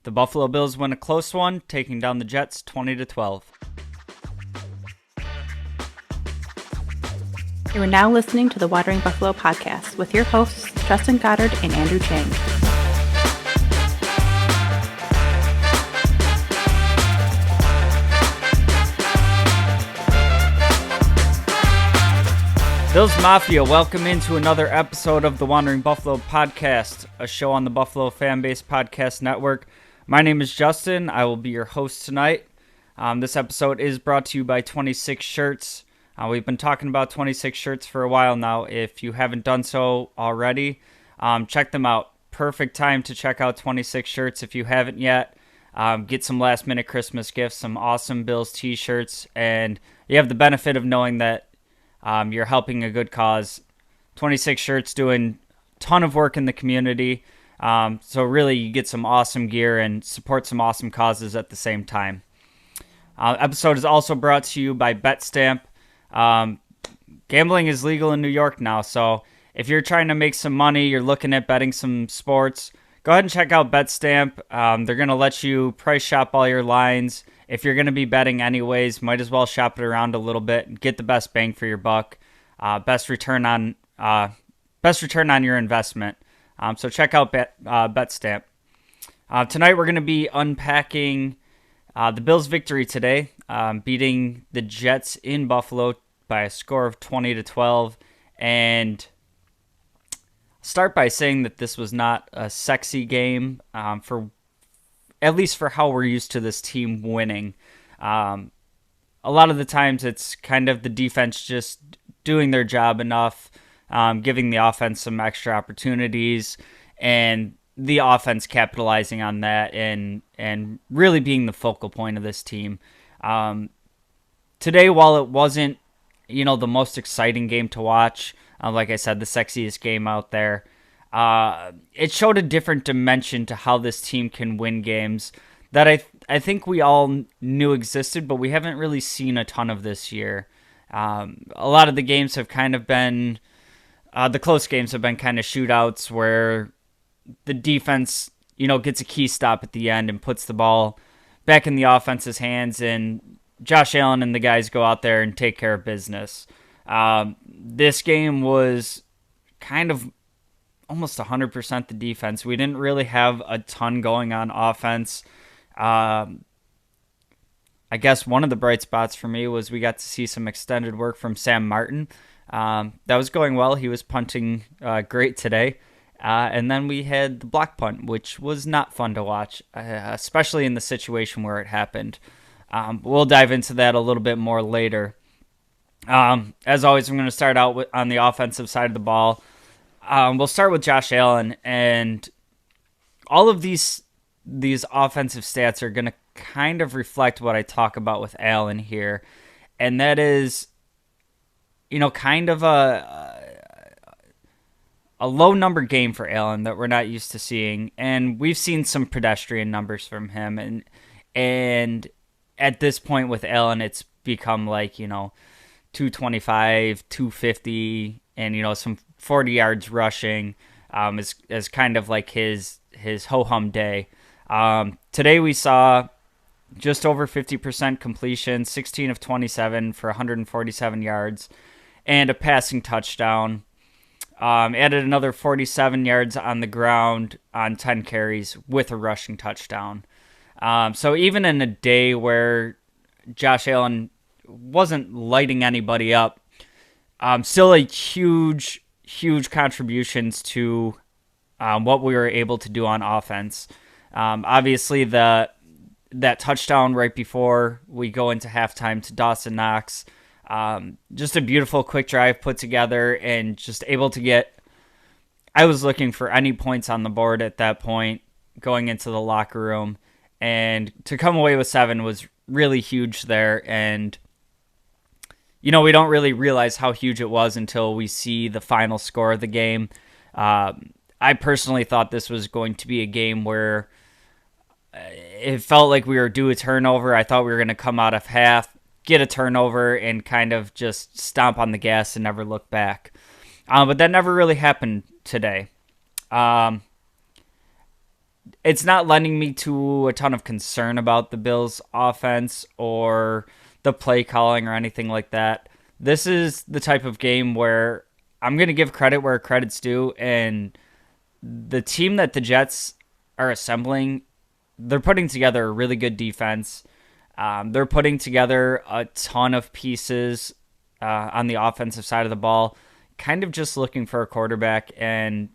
The Buffalo Bills win a close one, taking down the Jets 20-12. You are now listening to the Watering Buffalo podcast with your hosts, Justin Goddard and Andrew Chang. Bills Mafia, welcome into another episode of the Wandering Buffalo podcast, a show on the Buffalo FAMBase podcast network. My name is Justin. I will be your host tonight. This episode is brought to you by 26 Shirts. We've been talking about 26 Shirts for a while now. If you haven't done so already, check them out. Perfect time to check out 26 Shirts if you haven't yet. Get some last-minute Christmas gifts, some awesome Bills t-shirts, and you have the benefit of knowing that you're helping a good cause. 26 Shirts doing a ton of work in the community. So really you get some awesome gear and support some awesome causes at the same time. Episode is also brought to you by BetStamp. Gambling is legal in New York now. So if you're trying to make some money, you're looking at betting some sports, go ahead and check out BetStamp. They're going to let you price shop all your lines. If you're going to be betting anyways, might as well shop it around a little bit and get the best bang for your buck. Best return on your investment. So check out BetStamp. Tonight we're going to be unpacking the Bills' victory today, beating the Jets in Buffalo by a score of 20-12. And start by saying that this was not a sexy game at least for how we're used to this team winning. A lot of the times it's kind of the defense just doing their job enough, giving the offense some extra opportunities, and the offense capitalizing on that and really being the focal point of this team. Today, while it wasn't, the most exciting game to watch, like I said, the sexiest game out there, it showed a different dimension to how this team can win games that I think we all knew existed, but we haven't really seen a ton of this year. A lot of the games have kind of been, the close games have been kind of shootouts where the defense, gets a key stop at the end and puts the ball back in the offense's hands, and Josh Allen and the guys go out there and take care of business. This game was kind of almost 100% the defense. We didn't really have a ton going on offense. I guess one of the bright spots for me was we got to see some extended work from Sam Martin. That was going well. He was punting great today. And then we had the block punt, which was not fun to watch, especially in the situation where it happened. We'll dive into that a little bit more later. As always, I'm going to start out on the offensive side of the ball. We'll start with Josh Allen, and all of these offensive stats are going to kind of reflect what I talk about with Allen here, and that is, kind of a low number game for Allen that we're not used to seeing, and we've seen some pedestrian numbers from him, and at this point with Allen, it's become like 225, 250, and some 40 yards rushing is kind of like his ho-hum day. Today we saw just over 50% completion, 16 of 27 for 147 yards, and a passing touchdown. Added another 47 yards on the ground on 10 carries with a rushing touchdown. So even in a day where Josh Allen wasn't lighting anybody up, still a huge contributions to what we were able to do on offense. Obviously, that touchdown right before we go into halftime to Dawson Knox, just a beautiful quick drive put together and just able to get, I was looking for any points on the board at that point going into the locker room, and to come away with 7 was really huge there. And we don't really realize how huge it was until we see the final score of the game. I personally thought this was going to be a game where it felt like we were due a turnover. I thought we were going to come out of half, get a turnover, and kind of just stomp on the gas and never look back. But that never really happened today. it's not lending me to a ton of concern about the Bills' offense or the play calling or anything like that. This is the type of game where I'm going to give credit where credit's due, and the team that the Jets are assembling, they're putting together a really good defense. They're putting together a ton of pieces on the offensive side of the ball, kind of just looking for a quarterback. And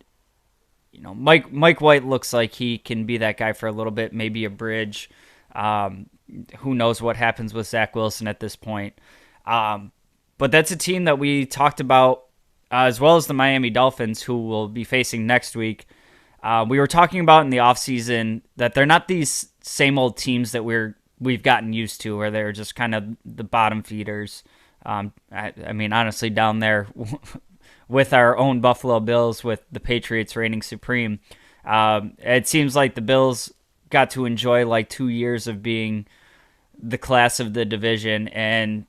Mike White looks like he can be that guy for a little bit, maybe a bridge. Who knows what happens with Zach Wilson at this point. But that's a team that we talked about, as well as the Miami Dolphins, who will be facing next week. We were talking about in the offseason that they're not these same old teams that we've gotten used to, where they're just kind of the bottom feeders. I mean, honestly, down there with our own Buffalo Bills, with the Patriots reigning supreme, it seems like the Bills got to enjoy like 2 years of being the class of the division, and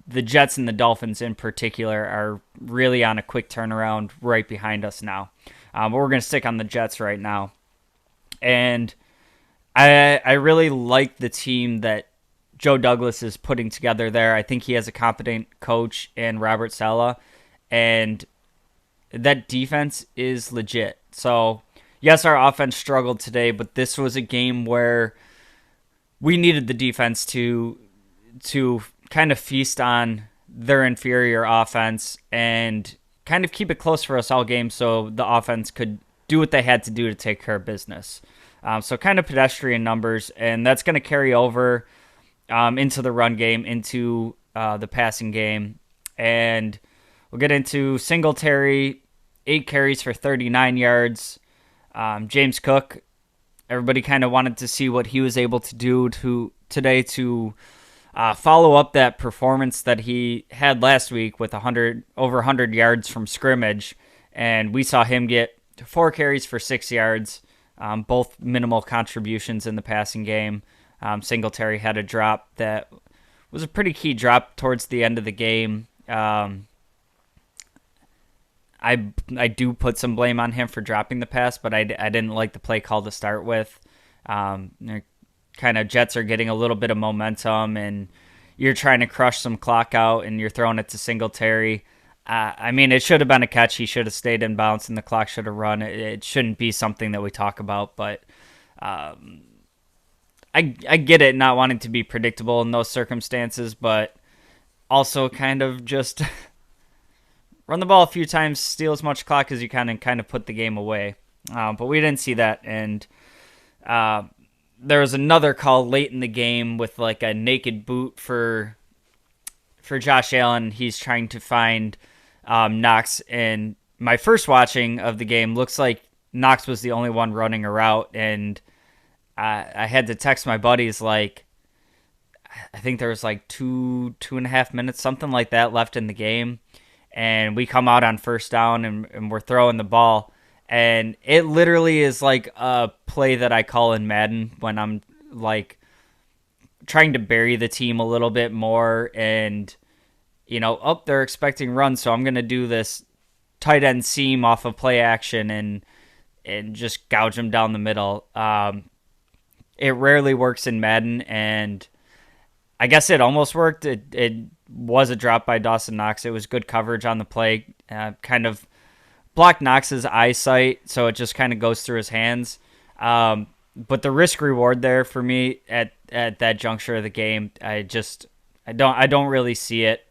the Jets and the Dolphins in particular are really on a quick turnaround right behind us now. But we're going to stick on the Jets right now. And I really like the team that Joe Douglas is putting together there. I think he has a competent coach in Robert Saleh, and that defense is legit. So, yes, our offense struggled today, but this was a game where we needed the defense to kind of feast on their inferior offense and kind of keep it close for us all game so the offense could do what they had to do to take care of business. So kind of pedestrian numbers, and that's going to carry over into the run game, into the passing game. And we'll get into Singletary, 8 carries for 39 yards. James Cook, everybody kind of wanted to see what he was able to do today to follow up that performance that he had last week with over 100 yards from scrimmage. And we saw him get 4 carries for 6 yards, both minimal contributions in the passing game. Singletary had a drop that was a pretty key drop towards the end of the game. I do put some blame on him for dropping the pass, but I didn't like the play call to start with. Kind of Jets are getting a little bit of momentum, and you're trying to crush some clock out, and you're throwing it to Singletary. I mean, it should have been a catch. He should have stayed in bounds, and the clock should have run. It shouldn't be something that we talk about, but I get it, not wanting to be predictable in those circumstances, but also kind of just run the ball a few times, steal as much clock as you can, and kind of put the game away. But we didn't see that, and there was another call late in the game with like a naked boot for Josh Allen. He's trying to find Knox, and my first watching of the game looks like Knox was the only one running a route, and I had to text my buddies like, I think there was like two and a half minutes, something like that, left in the game, and we come out on first down and we're throwing the ball. And it literally is like a play that I call in Madden when I'm like trying to bury the team a little bit more, and they're expecting runs, so I'm gonna do this tight end seam off of play action and just gouge them down the middle. It rarely works in Madden, and I guess it almost worked. It was a drop by Dawson Knox. It was good coverage on the play, kind of blocked Knox's eyesight, so it just kind of goes through his hands. But the risk reward there for me at that juncture of the game, I don't really see it.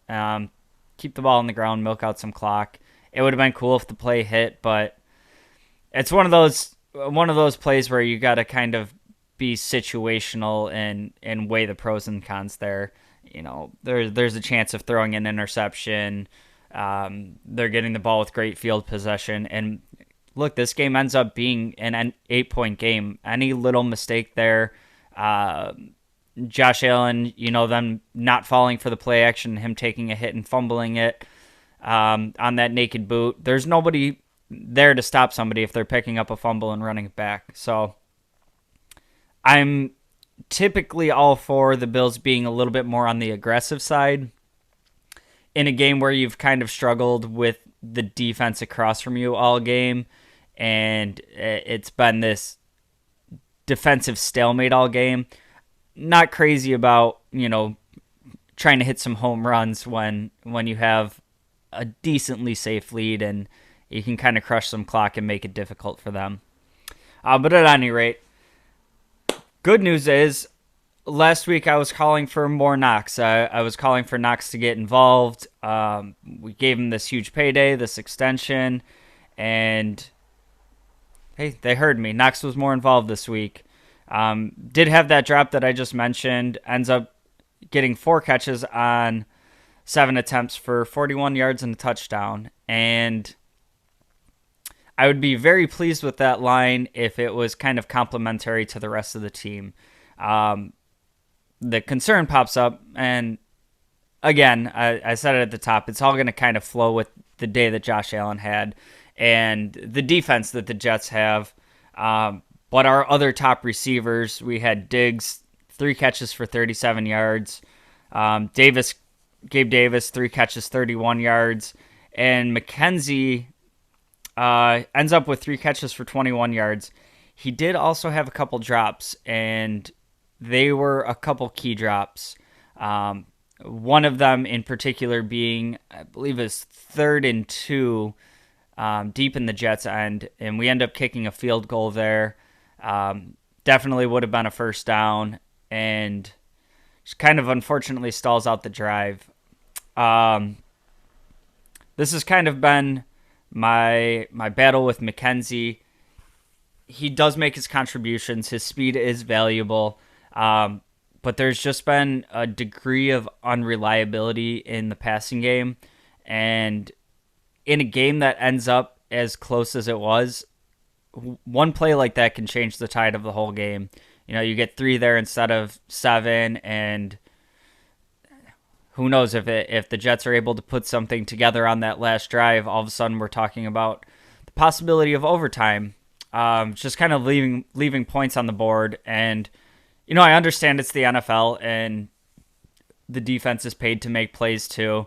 Keep the ball on the ground, milk out some clock. It would have been cool if the play hit, but it's one of those plays where you got to kind of be situational and weigh the pros and cons there. There's a chance of throwing an interception. They're getting the ball with great field possession. And look, this game ends up being an 8-point game. Any little mistake there, Josh Allen, them not falling for the play action, him taking a hit and fumbling it on that naked boot. There's nobody there to stop somebody if they're picking up a fumble and running it back. So I'm typically all for the Bills being a little bit more on the aggressive side in a game where you've kind of struggled with the defense across from you all game, and it's been this defensive stalemate all game. Not crazy about, trying to hit some home runs when you have a decently safe lead and you can kind of crush some clock and make it difficult for them. But at any rate, good news is last week I was calling for more Knox. I was calling for Knox to get involved. We gave him this huge payday, this extension, and hey, they heard me. Knox was more involved this week. Did have that drop that I just mentioned. Ends up getting 4 catches on 7 attempts for 41 yards and a touchdown. And I would be very pleased with that line if it was kind of complementary to the rest of the team. The concern pops up, and again, I said it at the top, it's all going to kind of flow with the day that Josh Allen had and the defense that the Jets have. But our other top receivers, we had Diggs, 3 catches for 37 yards. Gabe Davis, 3 catches, 31 yards. And McKenzie ends up with 3 catches for 21 yards. He did also have a couple drops, and they were a couple key drops. One of them in particular being, I believe, is 3rd and 2 deep in the Jets' end, and we end up kicking a field goal there. Definitely would have been a first down, and just kind of unfortunately stalls out the drive. This has kind of been my battle with McKenzie. He does make his contributions. His speed is valuable, but there's just been a degree of unreliability in the passing game, and in a game that ends up as close as it was, one play like that can change the tide of the whole game. You get 3 there instead of 7, and who knows if the Jets are able to put something together on that last drive, all of a sudden we're talking about the possibility of overtime. Just kind of leaving points on the board. And, I understand it's the NFL and the defense is paid to make plays too.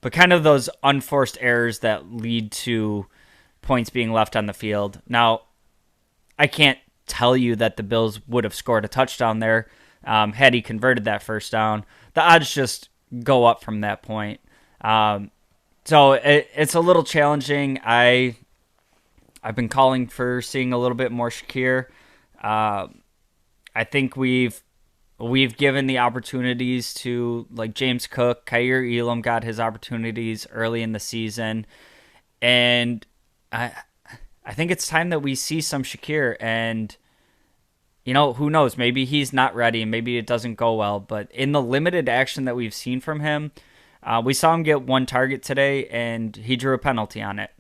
But kind of those unforced errors that lead to points being left on the field. Now, I can't tell you that the Bills would have scored a touchdown there had he converted that first down. The odds just go up from that point. So it's a little challenging. I've been calling for seeing a little bit more Shakir. I think we've given the opportunities to, like, James Cook. Kaiir Elam got his opportunities early in the season, and I think it's time that we see some Shakir. And who knows? Maybe he's not ready, and maybe it doesn't go well. But in the limited action that we've seen from him, we saw him get 1 target today, and he drew a penalty on it.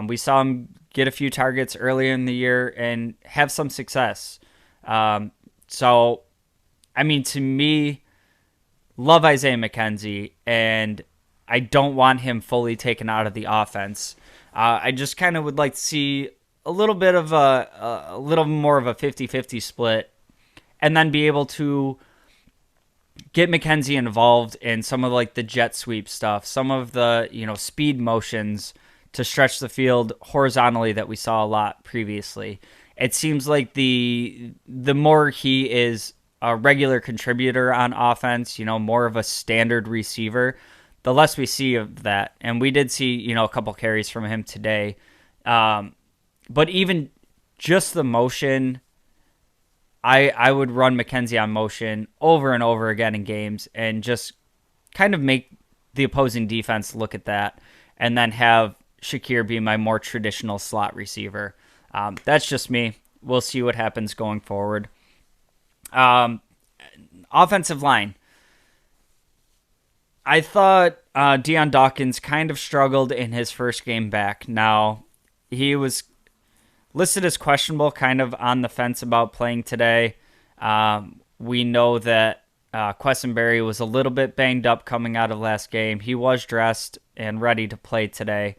We saw him get a few targets earlier in the year and have some success. So, I mean, to me, love Isaiah McKenzie, and I don't want him fully taken out of the offense. I just kind of would like to see a little bit of a little more of a 50-50 split, and then be able to get McKenzie involved in some of, like, the jet sweep stuff, some of the, speed motions to stretch the field horizontally that we saw a lot previously. It seems like the more he is a regular contributor on offense, more of a standard receiver, the less we see of that. And we did see, a couple carries from him today. But even just the motion, I would run McKenzie on motion over and over again in games and just kind of make the opposing defense look at that, and then have Shakir be my more traditional slot receiver. That's just me. We'll see what happens going forward. Offensive line. I thought Deion Dawkins kind of struggled in his first game back. Now, he was listed as questionable, kind of on the fence about playing today. We know that Quessenberry was a little bit banged up coming out of last game. He was dressed and ready to play today.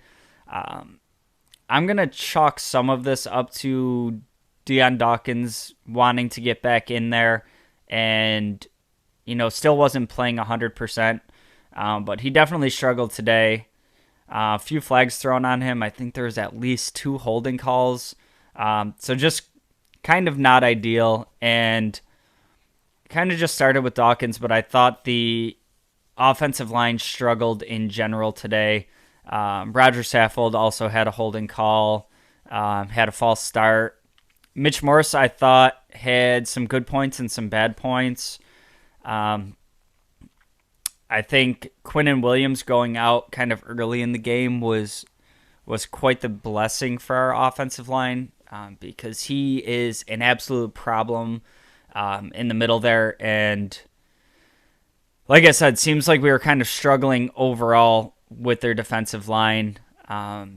I'm going to chalk some of this up to Deion Dawkins wanting to get back in there and, still wasn't playing 100%. But he definitely struggled today. A few flags thrown on him. I think there was at least 2 holding calls. So just kind of not ideal, and kind of just started with Dawkins, but I thought the offensive line struggled in general today. Roger Saffold also had a holding call, had a false start. Mitch Morse, I thought, had some good points and some bad points. I think Quinnen Williams going out kind of early in the game was quite the blessing for our offensive line, because he is an absolute problem in the middle there. And like I said, seems like we were kind of struggling overall with their defensive line.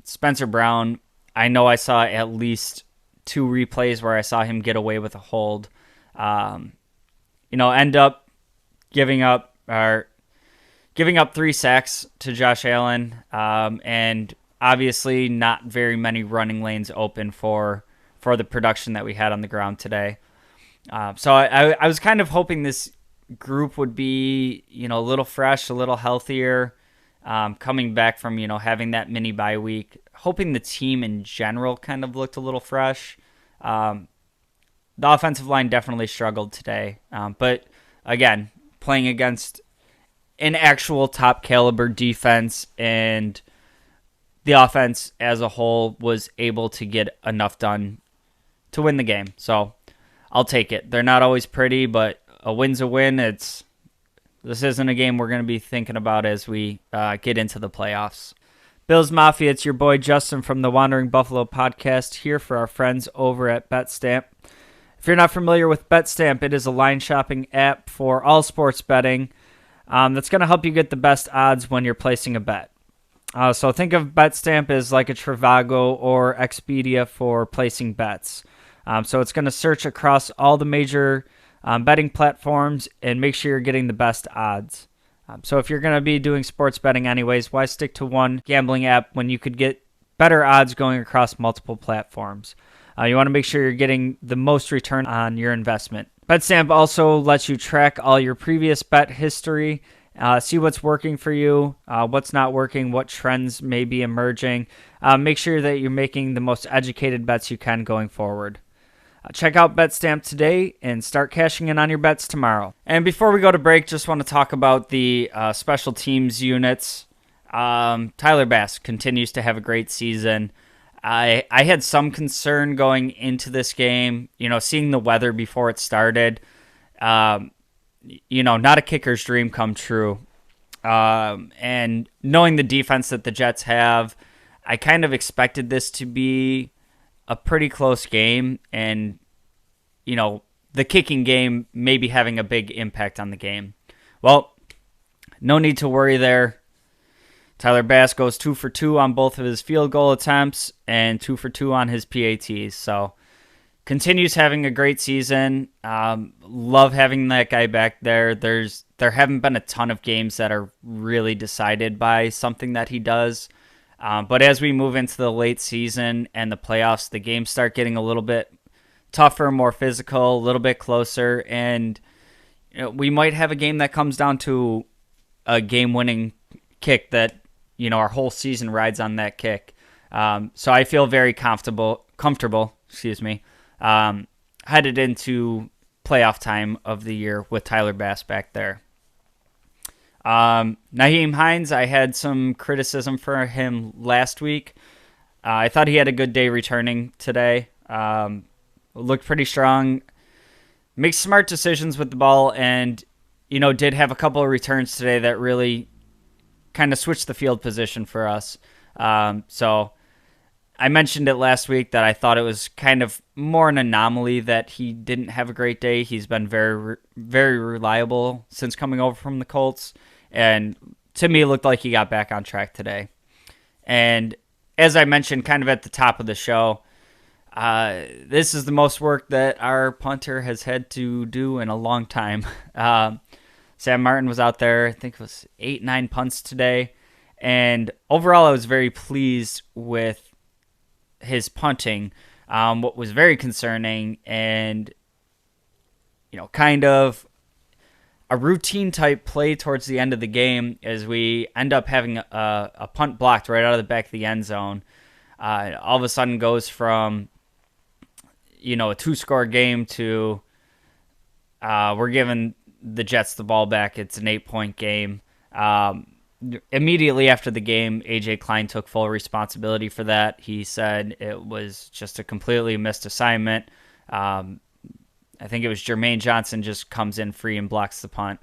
Spencer Brown, I know I saw at least 2 replays where I saw him get away with a hold. End up giving up 3 sacks to Josh Allen, and obviously not very many running lanes open for the production that we had on the ground today. So I was kind of hoping this group would be, a little fresh, a little healthier, coming back from, having that mini bye week, hoping the team in general kind of looked a little fresh. The offensive line definitely struggled today. But again, playing against an actual top caliber defense, and the offense as a whole was able to get enough done to win the game. So I'll take it. They're not always pretty, but a win's a win. This isn't a game we're going to be thinking about as we get into the playoffs. Bills Mafia, it's your boy Justin from the Wandering Buffalo podcast, here for our friends over at BetStamp. If you're not familiar with BetStamp, it is a line shopping app for all sports betting that's going to help you get the best odds when you're placing a bet. So think of BetStamp as like a Trivago or Expedia for placing bets. So it's going to search across all the major betting platforms and make sure you're getting the best odds. So if you're going to be doing sports betting anyways, why stick to one gambling app when you could get better odds going across multiple platforms? You want to make sure you're getting the most return on your investment. BetStamp also lets you track all your previous bet history, see what's working for you, what's not working, what trends may be emerging. Make sure that you're making the most educated bets you can going forward. Check out BetStamp today and start cashing in on your bets tomorrow. And before we go to break, just want to talk about the special teams units. Tyler Bass continues to have a great season. I had some concern going into this game, seeing the weather before it started. Not a kicker's dream come true. And knowing the defense that the Jets have, I kind of expected this to be a pretty close game, and, the kicking game maybe having a big impact on the game. Well, no need to worry there. Tyler Bass goes 2 for 2 on both of his field goal attempts and 2 for 2 on his PATs. So continues having a great season. Love having that guy back there. There haven't been a ton of games that are really decided by something that he does. But as we move into the late season and the playoffs, the games start getting a little bit tougher, more physical, a little bit closer, and we might have a game that comes down to a game-winning kick that our whole season rides on that kick. So I feel very comfortable, headed into playoff time of the year with Tyler Bass back there. Nyheim Hines, I had some criticism for him last week. I thought he had a good day returning today. Looked pretty strong. Makes smart decisions with the ball, and, did have a couple of returns today that really kind of switched the field position for us. So I mentioned it last week that I thought it was kind of more an anomaly that he didn't have a great day. He's been very, very reliable since coming over from the Colts. And to me, it looked like he got back on track today. And as I mentioned kind of at the top of the show, this is the most work that our punter has had to do in a long time. Sam Martin was out there, I think it was 8-9 punts today. And overall, I was very pleased with his punting. What was very concerning and, kind of a routine type play towards the end of the game as we end up having a punt blocked right out of the back of the end zone. All of a sudden goes from, a 2-score game to we're giving the Jets the ball back. It's an 8-point game. Immediately after the game, A.J. Klein took full responsibility for that. He said it was just a completely missed assignment. I think it was Jermaine Johnson just comes in free and blocks the punt.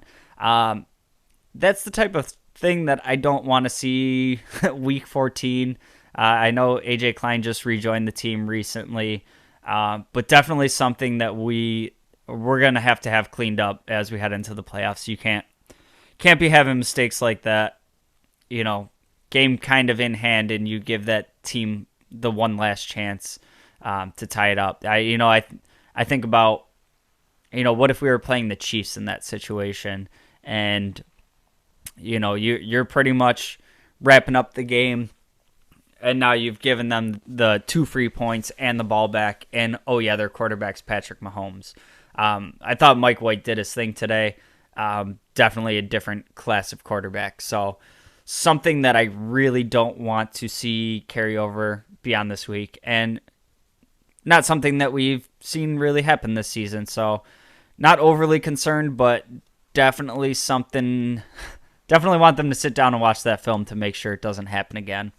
That's the type of thing that I don't want to see week 14. I know A.J. Klein just rejoined the team recently, but definitely something that we're going to have cleaned up as we head into the playoffs. You can't be having mistakes like that, game kind of in hand, and you give that team the one last chance to tie it up. I think about, what if we were playing the Chiefs in that situation, and you're pretty much wrapping up the game, and now you've given them the 2 free points and the ball back, and their quarterback's Patrick Mahomes. I thought Mike White did his thing today. Definitely a different class of quarterback. So something that I really don't want to see carry over beyond this week, and not something that we've seen really happen this season. So not overly concerned, but definitely something. Definitely want them to sit down and watch that film to make sure it doesn't happen again.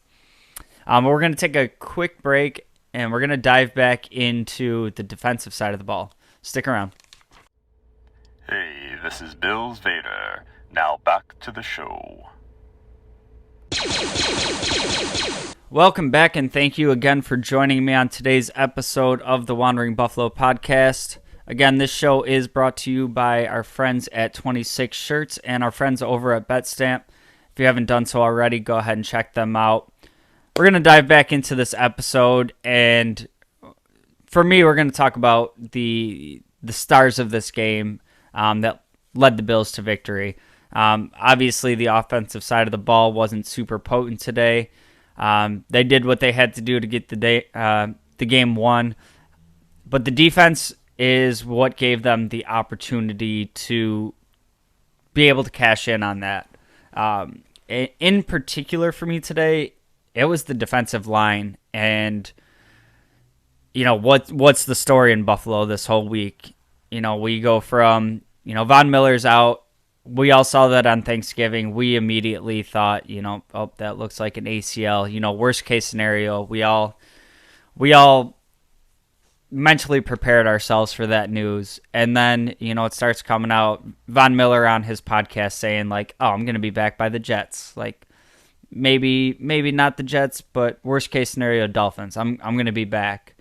We're going to take a quick break, and we're going to dive back into the defensive side of the ball. Stick around. Hey, this is Bills Vader. Now back to the show. Welcome back, and thank you again for joining me on today's episode of the Wandering Buffalo podcast. Again, this show is brought to you by our friends at 26 Shirts and our friends over at BetStamp. If you haven't done so already, go ahead and check them out. We're going to dive back into this episode, and for me, we're going to talk about the stars of this game that led the Bills to victory. Obviously, the offensive side of the ball wasn't super potent today. They did what they had to do to get the game won, but the defense is what gave them the opportunity to be able to cash in on that. In particular for me today, it was the defensive line, and what's the story in Buffalo this whole week? We go from Von Miller's out. We all saw that on Thanksgiving. We immediately thought, that looks like an ACL. Worst case scenario. We all mentally prepared ourselves for that news, and then it starts coming out. Von Miller on his podcast saying I'm going to be back by the Jets. Maybe not the Jets, but worst case scenario, Dolphins. I'm going to be back.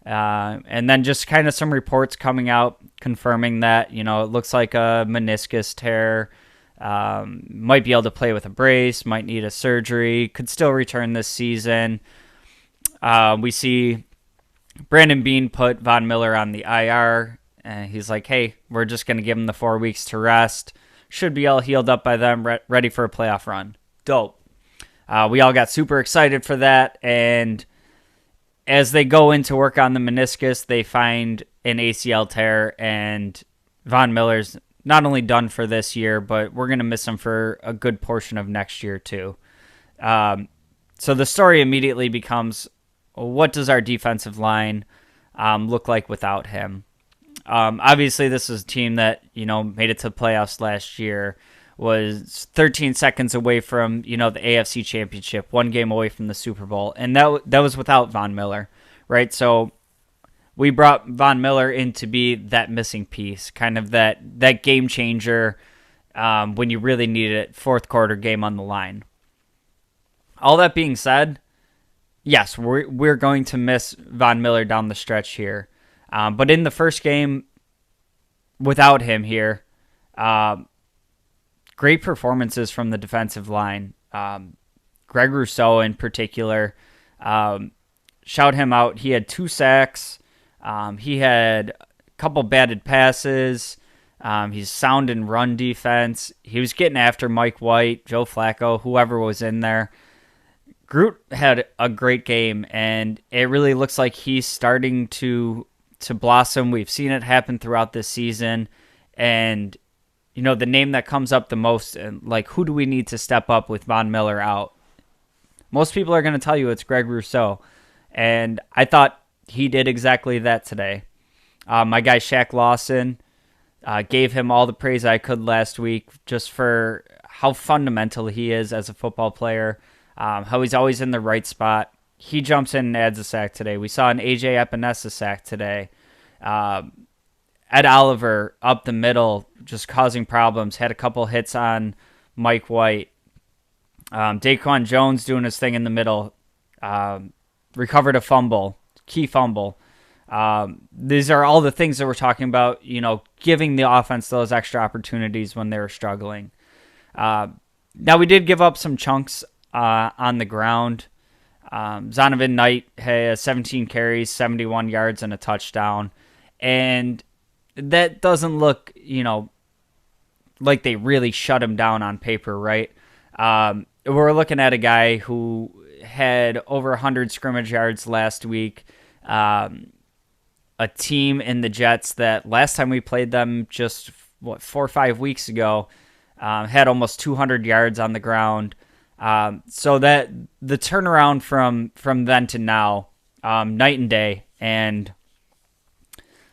And then just kind of some reports coming out confirming that, it looks like a meniscus tear. Might be able to play with a brace, might need a surgery, could still return this season. We see Brandon Beane put Von Miller on the IR, and he's like, hey, we're just going to give him the 4 weeks to rest. Should be all healed up by then, ready for a playoff run. Dope. We all got super excited for that, and as they go in to work on the meniscus, they find an ACL tear, and Von Miller's not only done for this year, but we're going to miss him for a good portion of next year too. So the story immediately becomes, what does our defensive line look like without him? Obviously, this is a team that made it to playoffs last year, was 13 seconds away from the AFC Championship, 1 game away from the Super Bowl, and that was without Von Miller, right? So we brought Von Miller in to be that missing piece, kind of that game changer when you really needed it, fourth quarter game on the line. All that being said, yes, we're going to miss Von Miller down the stretch here. But in the first game, without him here, great performances from the defensive line. Greg Rousseau in particular, shout him out. He had 2 sacks. He had a couple batted passes. He's sound in run defense. He was getting after Mike White, Joe Flacco, whoever was in there. Groot had a great game, and it really looks like he's starting to blossom. We've seen it happen throughout this season, and the name that comes up the most, and who do we need to step up with Von Miller out? Most people are going to tell you it's Greg Rousseau, and I thought he did exactly that today. My guy Shaq Lawson, gave him all the praise I could last week just for how fundamental he is as a football player, how he's always in the right spot. He jumps in and adds a sack today. We saw an AJ Epinesa sack today. Ed Oliver up the middle, just causing problems. Had a couple hits on Mike White. Daquan Jones doing his thing in the middle. Recovered a fumble, key fumble. These are all the things that we're talking about, giving the offense those extra opportunities when they were struggling. Now, we did give up some chunks on the ground. Zonovan Knight has 17 carries, 71 yards, and a touchdown. And that doesn't look, like they really shut him down on paper, right? We're looking at a guy who had over 100 scrimmage yards last week. A team in the Jets that last time we played them just, 4 or 5 weeks ago, had almost 200 yards on the ground. So that the turnaround from then to now, night and day. And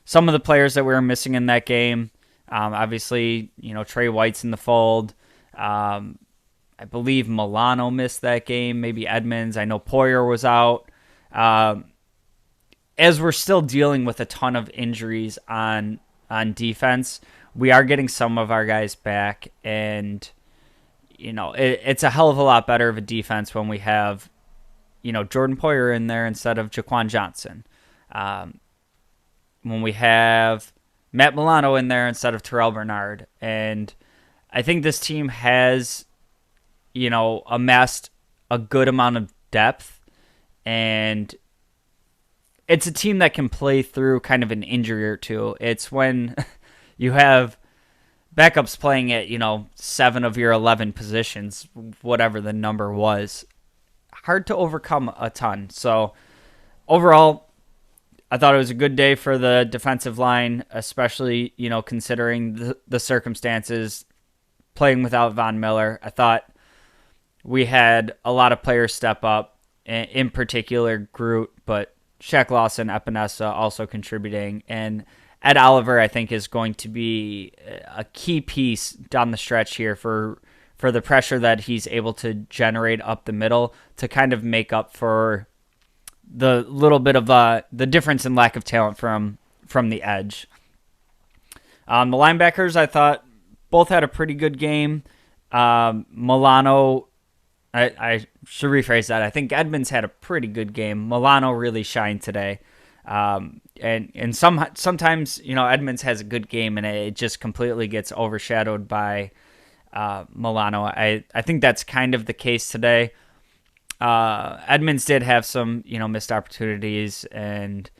some of the players that we were missing in that game, obviously, Trey White's in the fold. I believe Milano missed that game, maybe Edmonds. I know Poyer was out. As we're still dealing with a ton of injuries on defense, we are getting some of our guys back, and it's a hell of a lot better of a defense when we have Jordan Poyer in there instead of Jaquan Johnson. When we have Matt Milano in there instead of Terrell Bernard, and I think this team has amassed a good amount of depth, and it's a team that can play through kind of an injury or two. It's when you have backups playing at, 7 of your 11 positions, whatever the number was. Hard to overcome a ton. So overall, I thought it was a good day for the defensive line, especially, considering the circumstances, playing without Von Miller. I thought we had a lot of players step up, in particular Groot, but Shaq Lawson, Epinesa also contributing. And Ed Oliver, I think, is going to be a key piece down the stretch here for the pressure that he's able to generate up the middle to kind of make up for the little bit of the difference in lack of talent from the edge. The linebackers, I thought, both had a pretty good game. Milano, I should rephrase that. I think Edmonds had a pretty good game. Milano really shined today. And sometimes, Edmonds has a good game and it just completely gets overshadowed by Milano. I think that's kind of the case today. Edmonds did have some, missed opportunities, and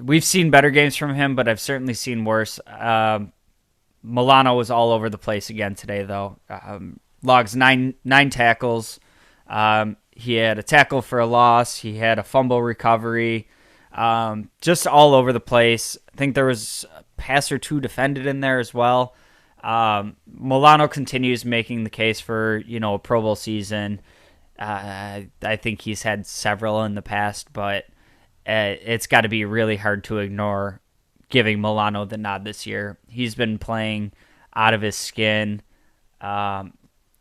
we've seen better games from him, but I've certainly seen worse. Milano was all over the place again today, though. Logs nine tackles. He had a tackle for a loss. He had a fumble recovery. Just all over the place. I think there was a pass or two defended in there as well. Milano continues making the case for, a Pro Bowl season. I think he's had several in the past, but it's got to be really hard to ignore giving Milano the nod this year. He's been playing out of his skin.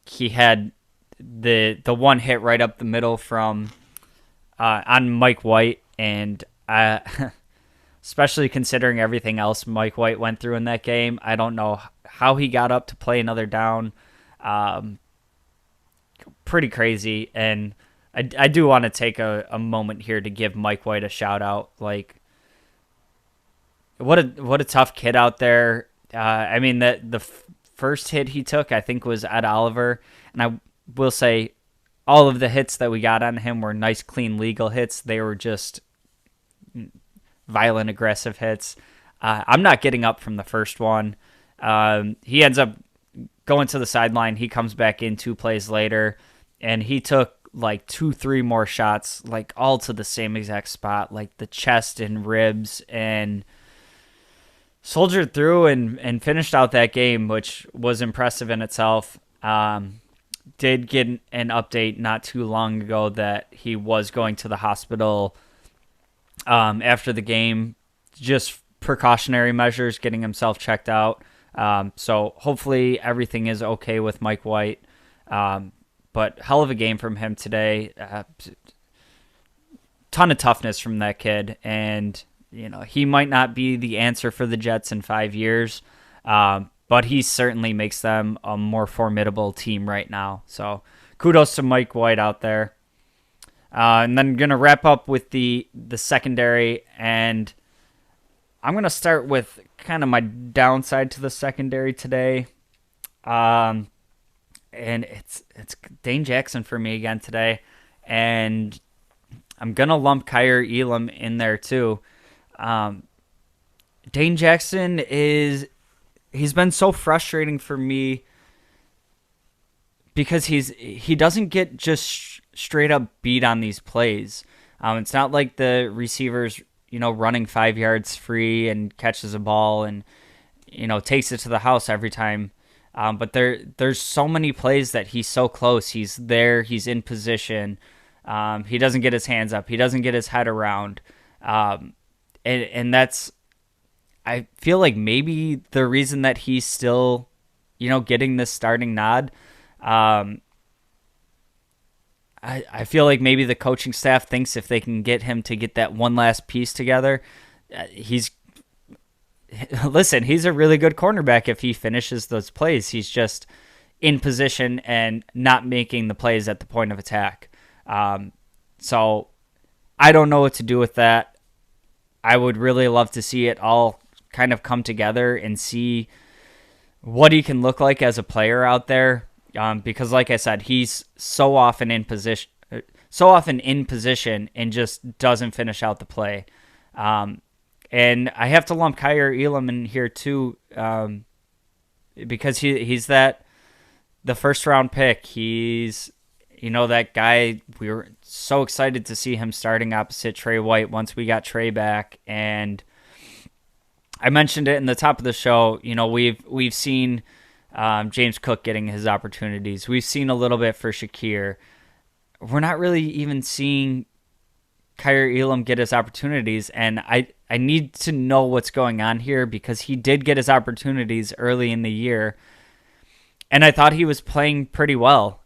He had the one hit right up the middle from on Mike White, and especially considering everything else Mike White went through in that game, I don't know how he got up to play another down. Pretty crazy, and I do want to take a moment here to give Mike White a shout out. Like, what a tough kid out there. I mean, the first hit he took, I think, was Ed Oliver, and I will say all of the hits that we got on him were nice, clean, legal hits. They were just violent, aggressive hits. I'm not getting up from the first one. He ends up going to the sideline. He comes back in 2 plays later, and he took like 2-3 more shots, like all to the same exact spot, like the chest and ribs, and soldiered through and finished out that game, which was impressive in itself. Did get an update not too long ago that he was going to the hospital after the game, just precautionary measures, getting himself checked out. So hopefully everything is okay with Mike White. But hell of a game from him today. Ton of toughness from that kid. And, he might not be the answer for the Jets in 5 years, but he certainly makes them a more formidable team right now. So kudos to Mike White out there. And then going to wrap up with the secondary, and I'm going to start with kind of my downside to the secondary today. And it's Dane Jackson for me again today. And I'm going to lump Kyer Elam in there too. Dane Jackson he's been so frustrating for me because he doesn't get just straight up beat on these plays. It's not like the receivers, running 5 yards free and catches a ball and, takes it to the house every time. But there's so many plays that he's so close. He's there. He's in position. He doesn't get his hands up. He doesn't get his head around. And that's, I feel like maybe the reason that he's still, getting this starting nod. I feel like maybe the coaching staff thinks if they can get him to get that one last piece together, he's a really good cornerback if he finishes those plays. He's just in position and not making the plays at the point of attack. So I don't know what to do with that. I would really love to see it all kind of come together and see what he can look like as a player out there. Because like I said, he's so often in position and just doesn't finish out the play. And I have to lump Kyer Elam in here too, because he's the first round pick. He's, that guy. We were so excited to see him starting opposite Trey White once we got Trey back. And I mentioned it in the top of the show. We've seen James Cook getting his opportunities. We've seen a little bit for Shakir. We're not really even seeing Kyer Elam get his opportunities, and I need to know what's going on here because he did get his opportunities early in the year, and I thought he was playing pretty well.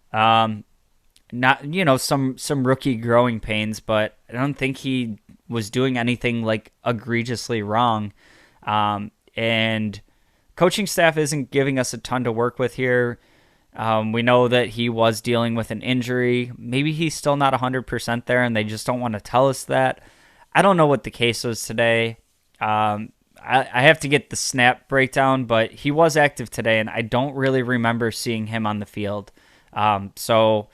Not some rookie growing pains, but I don't think he was doing anything like egregiously wrong. And coaching staff isn't giving us a ton to work with here. We know that he was dealing with an injury. Maybe he's still not 100% there, and they just don't want to tell us that. I don't know what the case was today. I have to get the snap breakdown, but he was active today, and I don't really remember seeing him on the field. So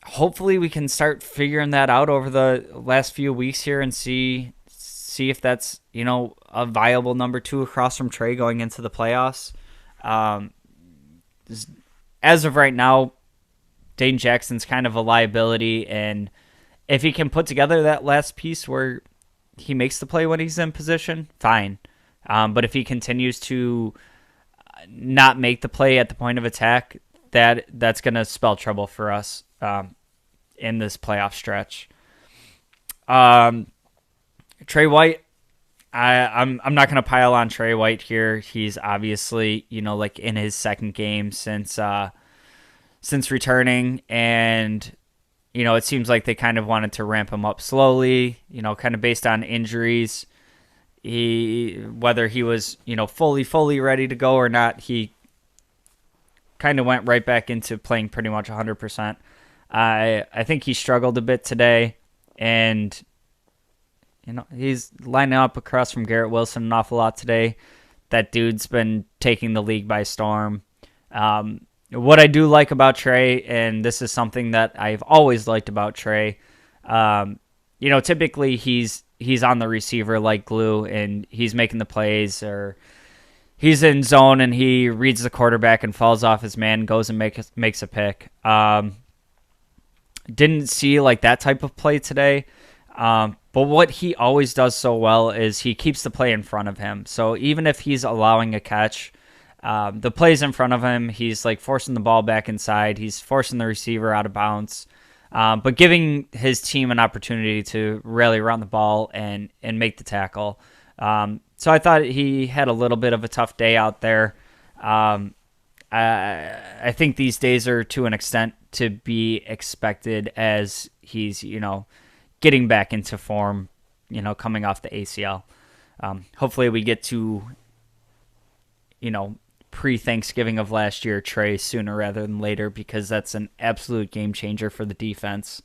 hopefully we can start figuring that out over the last few weeks here and see if that's, a viable number 2 across from Trey going into the playoffs. As of right now, Dane Jackson's kind of a liability, and if he can put together that last piece where he makes the play when he's in position, fine. But if he continues to not make the play at the point of attack, that's going to spell trouble for us in this playoff stretch. Trey White, I'm not going to pile on Trey White here. He's obviously, like in his second game since returning, and it seems like they kind of wanted to ramp him up slowly, kind of based on injuries. Whether he was, fully ready to go or not, he kind of went right back into playing pretty much 100%. I think he struggled a bit today, and he's lining up across from Garrett Wilson an awful lot today. That dude's been taking the league by storm. What I do like about Trey, and this is something that I've always liked about Trey, typically he's on the receiver like glue, and he's making the plays, or he's in zone and he reads the quarterback and falls off his man, goes and makes a pick. Didn't see like that type of play today. But what he always does so well is he keeps the play in front of him. So even if he's allowing a catch, the play's in front of him. He's like forcing the ball back inside. He's forcing the receiver out of bounds, but giving his team an opportunity to rally around the ball and make the tackle. So I thought he had a little bit of a tough day out there. I think these days are to an extent to be expected as he's, getting back into form, coming off the ACL. Hopefully we get to, pre-Thanksgiving of last year Trey sooner rather than later, because that's an absolute game changer for the defense.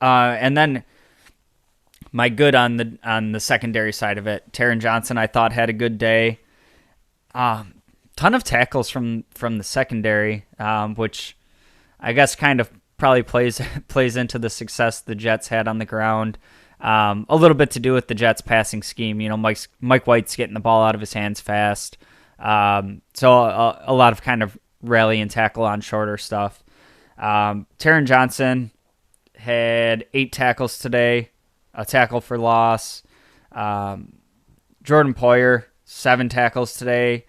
And then my good on the secondary side of it, Taron Johnson, I thought had a good day. Ton of tackles from the secondary, which I guess kind of probably plays into the success the Jets had on the ground. A little bit to do with the Jets' passing scheme. Mike White's getting the ball out of his hands fast. So a lot of kind of rally and tackle on shorter stuff. Taron Johnson had 8 tackles today, a tackle for loss. Jordan Poyer, 7 tackles today,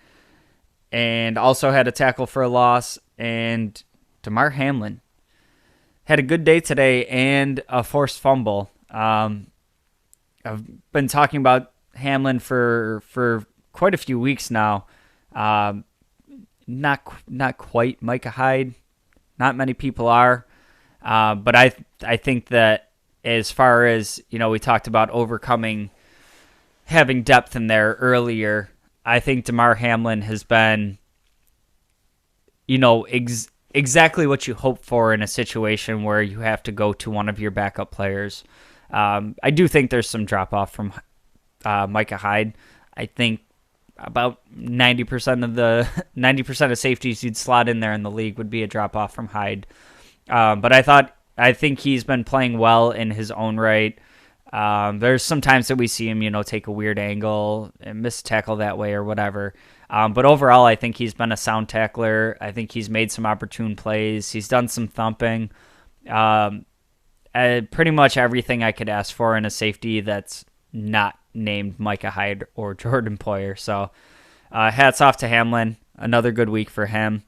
and also had a tackle for a loss. And Damar Hamlin had a good day today and a forced fumble. I've been talking about Hamlin for quite a few weeks now. Not quite Micah Hyde. Not many people are. But I think that as far as, we talked about overcoming having depth in there earlier, I think Damar Hamlin has been, exactly what you hope for in a situation where you have to go to one of your backup players. I do think there's some drop-off from Micah Hyde. I think about 90% of safeties you'd slot in there in the league would be a drop-off from Hyde. But I think he's been playing well in his own right. There's some times that we see him, take a weird angle and miss a tackle that way or whatever. But overall, I think he's been a sound tackler. I think he's made some opportune plays. He's done some thumping. Pretty much everything I could ask for in a safety that's not named Micah Hyde or Jordan Poyer. So hats off to Hamlin. Another good week for him.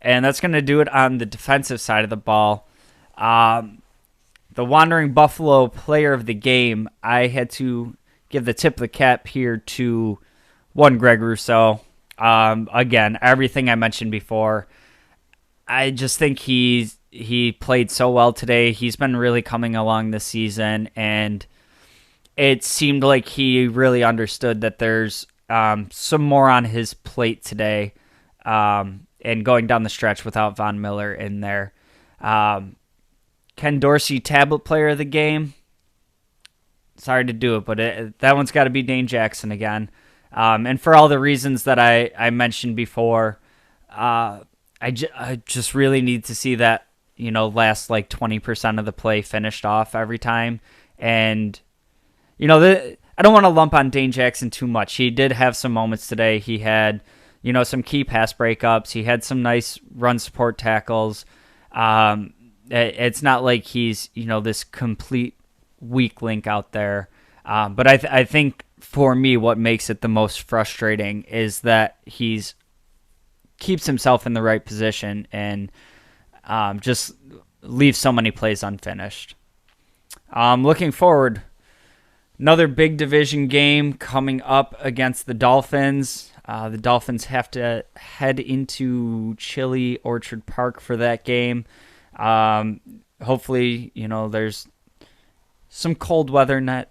And that's going to do it on the defensive side of the ball. The Wandering Buffalo player of the game, I had to give the tip of the cap here to one Greg Rousseau. Again, everything I mentioned before. I just think he played so well today. He's been really coming along this season, and it seemed like he really understood that there's some more on his plate today, and going down the stretch without Von Miller in there. Ken Dorsey, tablet player of the game. Sorry to do it, but that one's got to be Dane Jackson again. And for all the reasons that I mentioned before, I just really need to see that, last like 20% of the play finished off every time. And, I don't want to lump on Dane Jackson too much. He did have some moments today. He had, some key pass breakups. He had some nice run support tackles. It's not like he's, this complete weak link out there. But I think for me, what makes it the most frustrating is that he's keeps himself in the right position and just leaves so many plays unfinished. Looking forward, another big division game coming up against the Dolphins. The Dolphins have to head into chilly Orchard Park for that game. Hopefully, there's some cold weather, not,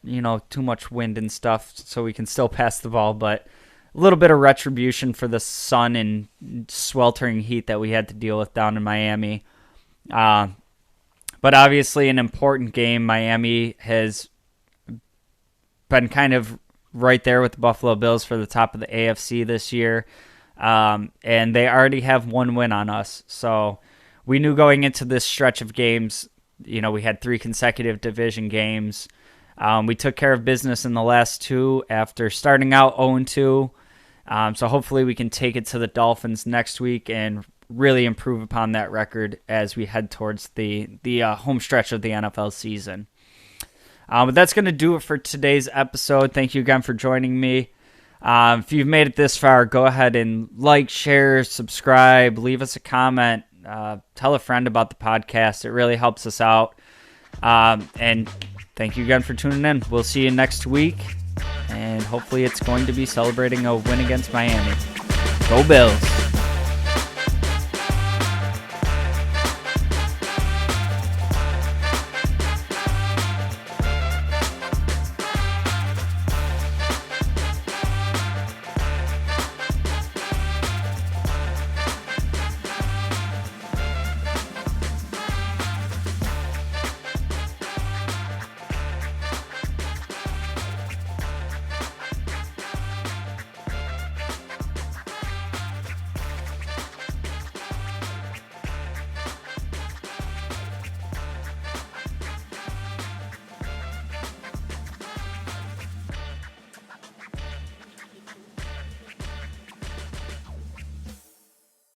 too much wind and stuff, so we can still pass the ball, but a little bit of retribution for the sun and sweltering heat that we had to deal with down in Miami. But obviously an important game. Miami has been kind of right there with the Buffalo Bills for the top of the AFC this year. And they already have one win on us. So we knew going into this stretch of games, we had 3 consecutive division games. We took care of business in the last 2 after starting out 0-2. So hopefully we can take it to the Dolphins next week and really improve upon that record as we head towards the home stretch of the NFL season. But that's going to do it for today's episode. Thank you again for joining me. If you've made it this far, go ahead and like, share, subscribe, leave us a comment, tell a friend about the podcast. It really helps us out. And thank you again for tuning in. We'll see you next week. and hopefully it's going to be celebrating a win against Miami. Go Bills!